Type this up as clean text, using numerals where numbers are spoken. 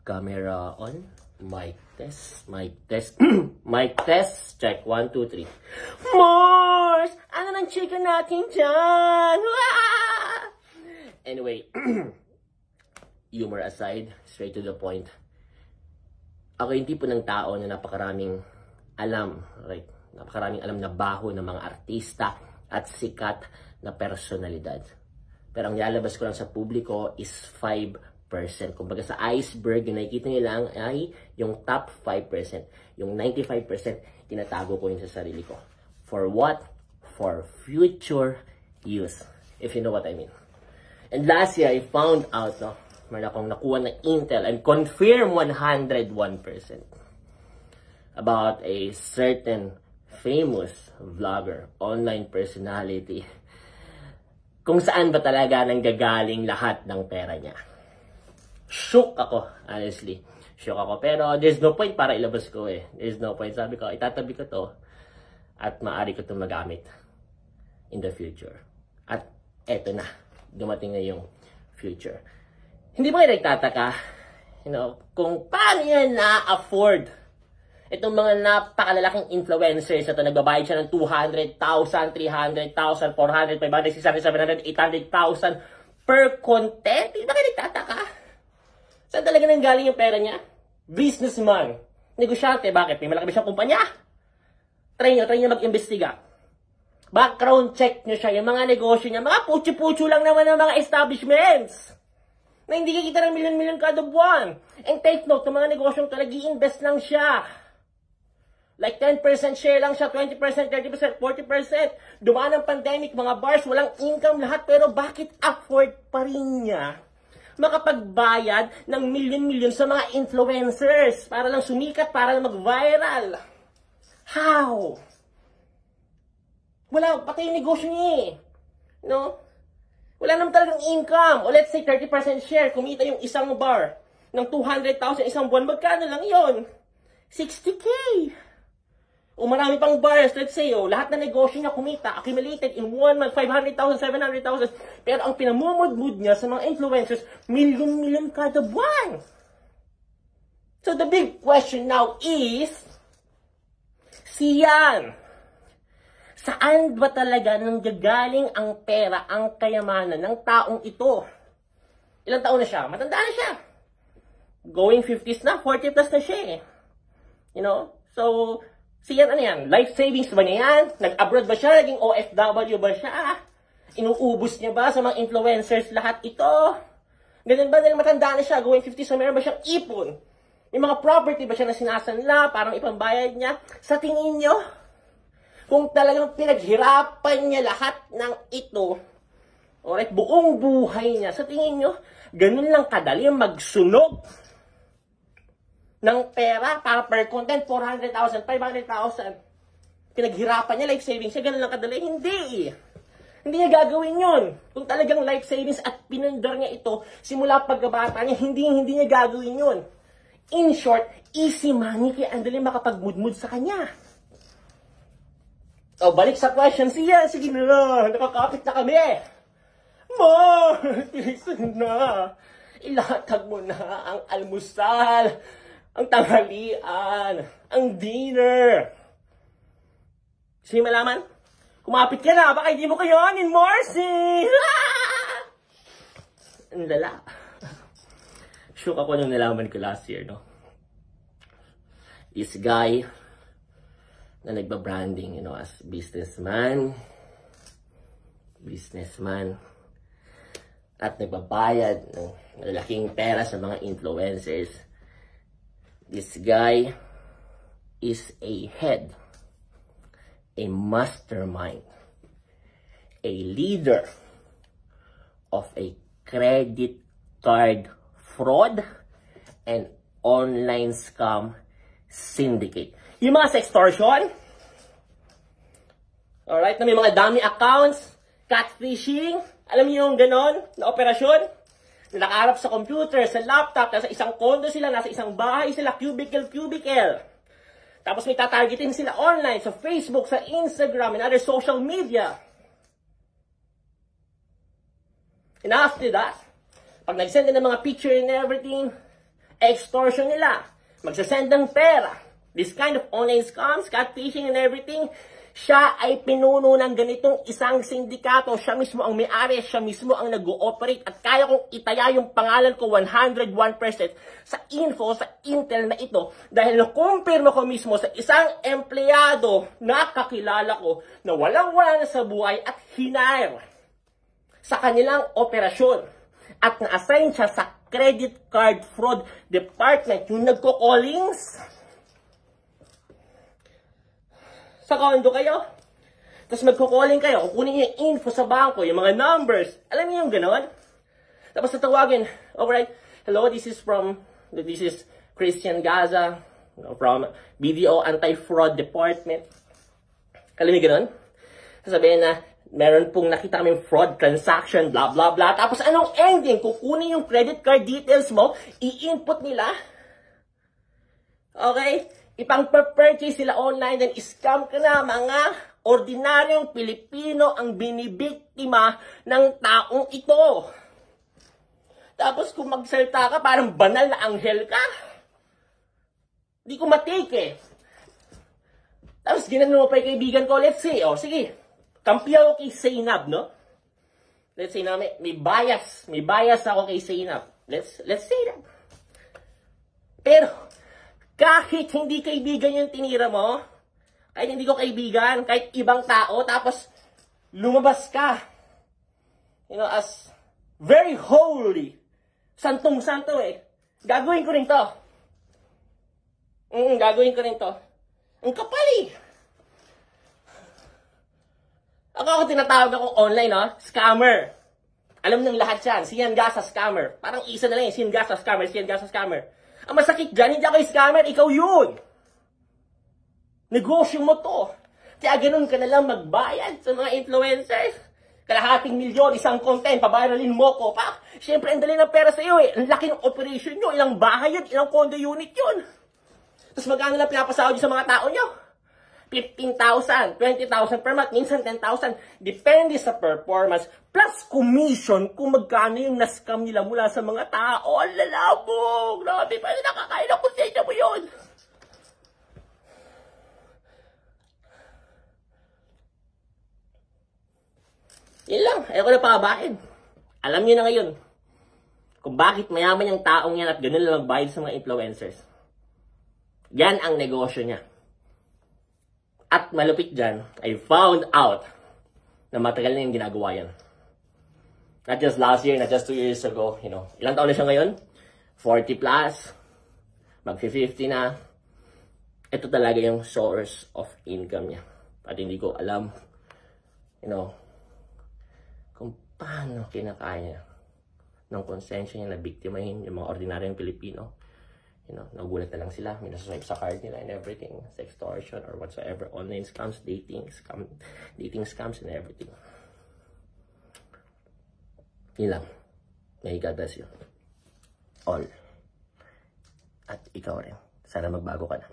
Camera on. Mic test. Mic test. Mic test. Check. 1, 2, 3. Mars! Ano nang chika natin dyan? Anyway. Humor aside. Straight to the point. Ako yung tipo ng tao na napakaraming alam. Right? Napakaraming alam na baho ng mga artista at sikat na personalidad. Pero ang lalabas ko lang sa publiko is 5%. Kumbaga sa iceberg, yung nakikita nyo lang ay yung top 5%. Yung 95%, tinatago ko yun sa sarili ko. For what? For future use. If you know what I mean. And last year, I found out, meron akong nakuha ng intel and confirm 101% about a certain famous vlogger, online personality, kung saan ba talaga nanggagaling lahat ng pera niya. Shook ako, honestly. Shook ako. Pero there's no point para ilabas ko eh. There's no point. Sabi ko, itatabi ko to at maaari ko itong magamit in the future. At eto na. Dumating na yung future. Hindi ba kayo nagtataka, kung paano yan na-afford itong mga napakalalaking influencers na ito, nagbabayad siya ng 200,000, 300,000, 400, 500, 600, 700, 800,000 per content? Hindi ba kayo nagtataka? Saan talaga nanggaling yung pera niya? Businessman. Negosyante. Bakit? May malaki ba siyang kumpanya? Try nyo mag-imbestiga. Background check nyo siya. Yung mga negosyo niya, mga putyo-putyo lang naman ng mga establishments. Na hindi kikita ng milyon-milyon kada buwan. And take note, ng mga negosyong talaga i-invest lang siya. Like 10% share lang siya, 20%, 30%, 40%. Dumaan ang pandemic, mga bars, walang income lahat. Pero bakit afford pa rin niya makapagbayad ng milyon-milyon sa mga influencers para lang sumikat, para lang mag-viral? How? Wala, patay yung negosyo niya eh. Wala naman talagang income. O let's say 30% share, kumita yung isang bar ng 200,000 isang buwan. Magkano lang yon? 60K. O marami pang bars, let's say, lahat na negosyo niya kumita, accumulated in 1 month, 500,000, 700,000. Pero ang pinamumudmud niya sa mga influencers, milyon-milyon kada buwan. So the big question now is, siyan, saan ba talaga nanggagaling ang pera, ang kayamanan ng taong ito? Ilang taon na siya? Matanda na siya. Going 50s na, 40 plus na siya eh. So, siyan ano yan? Life savings ba niya yan? Nag-abroad ba siya? Naging OFW ba siya? Inuubos niya ba sa mga influencers lahat ito? Ganun ba dahil matanda na siya? Going 50s, so meron ba siyang ipon? May mga property ba siya na sinasanla? Parang ipambayad niya? Sa tingin niyo, kung talagang pinaghirapan niya lahat ng ito, alright, buong buhay niya, sa tingin niyo, ganun lang kadali magsunog ng pera para per content, 400,000, 500,000. Pinaghirapan niya, life savings siya, ganun lang kadali. Hindi. Hindi niya gagawin yun. Kung talagang life savings at pinundar niya ito, simula pagkabata niya, hindi niya gagawin yun. In short, easy money, kaya andali makapagmudmud sa kanya. O, balik sa question. Sige na, nakakapit na kami. Please na. Ilatag mo na ang almusal, ang tanghalian, ang dinner. Sige malaman? Kumapit ka na, baka hindi mo kayonin, Marcy! Ang lala. Shook ako nung nalaman ko last year, This guy na nagba-branding, as businessman, at nagbabayad ng malaking pera sa mga influencers. This guy is a head, a mastermind, a leader of a credit card fraud and online scam syndicate. Yung mga sextortion, alright, na may mga dummy accounts, catfishing, alam niyo yung ganon na operasyon? Na nakaharap sa computer, sa laptop, nasa isang condo sila, nasa isang bahay sila, cubicle. Tapos may tatargetin sila online, sa Facebook, sa Instagram, and other social media. And after that, pag nag-send ng mga picture and everything, extortion nila. Magsasend ng pera. This kind of online scams, catfishing and everything, siya ay pinuno ng ganitong isang sindikato. Siya mismo ang may-ari, siya mismo ang nag-ooperate. At kaya kong itaya yung pangalan ko 101% sa info, sa intel na ito. Dahil nakumpirma ko mismo sa isang empleyado na kakilala ko na walang-wala na sa buhay at hinire sa kanilang operasyon. At na-assign siya sa credit card fraud department, yung nagko-callings. Sa condo kayo. Tapos magko-calling kayo, kukunin yung info sa bangko, yung mga numbers. Alam niyo yung gano'n? Tapos tatawagin, alright, hello, this is Christian Gaza, from BDO Anti-Fraud Department. Alam niyo gano'n? Sasabihin na, meron pong nakita kaming fraud transaction, blah, blah, blah. Tapos anong ending? Kukunin yung credit card details mo, i-input nila. Okay? Ipang-purchase sila online, then scam ka na, mga ordinaryong Pilipino ang binibiktima ng taong ito. Tapos kung magsalita ka, parang banal na anghel ka. Di ko matake eh. Tapos ginano mo pa yung kaibigan ko, let's say, sige, kampiyaw ko kay Zainab, no? Let's say na may bias ako kay Zainab. Let's say that. Pero, kahit hindi kaibigan yung tinira mo, kahit hindi ko kaibigan, kahit ibang tao, tapos lumabas ka, as very holy, santong-santo eh, gagawin ko rin to. Gagawin ko rin to. Ang kapal eh. Ako tinatawag akong online, scammer. Alam ng lahat yan, Sian Gasa scammer. Parang isa na lang yung Sian Gasa scammer. Ang masakit dyan, hindi ako scammer, ikaw yun. Negosyo mo to. Kaya ganun ka na lang magbayad sa mga influencers. Kalahating milyon, isang content, pabayaralin mo ko pa. Siyempre, ang dali ng pera sa iyo eh. Ang laki ng operation nyo, ilang bahay yun, ilang condo unit yun. Tapos magkano lang pinapasahod sa mga tao nyo? 15,000, 20,000 per month, minsan 10,000. Depende sa performance. Plus commission kung magkano yung na-scam nila mula sa mga tao. Ang lalabog! Grabe pa rin nakakain ang konsensya mo yun. Yun lang. Ayaw ko na pakabahin. Alam nyo na ngayon kung bakit mayaman yung taong yan at ganun lang magbayad sa mga influencers. Yan ang negosyo niya. At malupit dyan, I found out na matagal na yung ginagawa yan. Not just last year, not just 2 years ago, Ilang taon na siya ngayon? 40 plus. Mag-50 na. Ito talaga yung source of income niya. At hindi ko alam, kung paano kinakaya ng konsensya niya na biktimahin yung mga ordinaryong Pilipino. Nagulat na lang sila, may nasaswipe sa card nila and everything, sextortion or whatsoever, online scams, dating scams and everything. Yun lang. May God bless you all. At ikaw rin. Sana magbago ka na.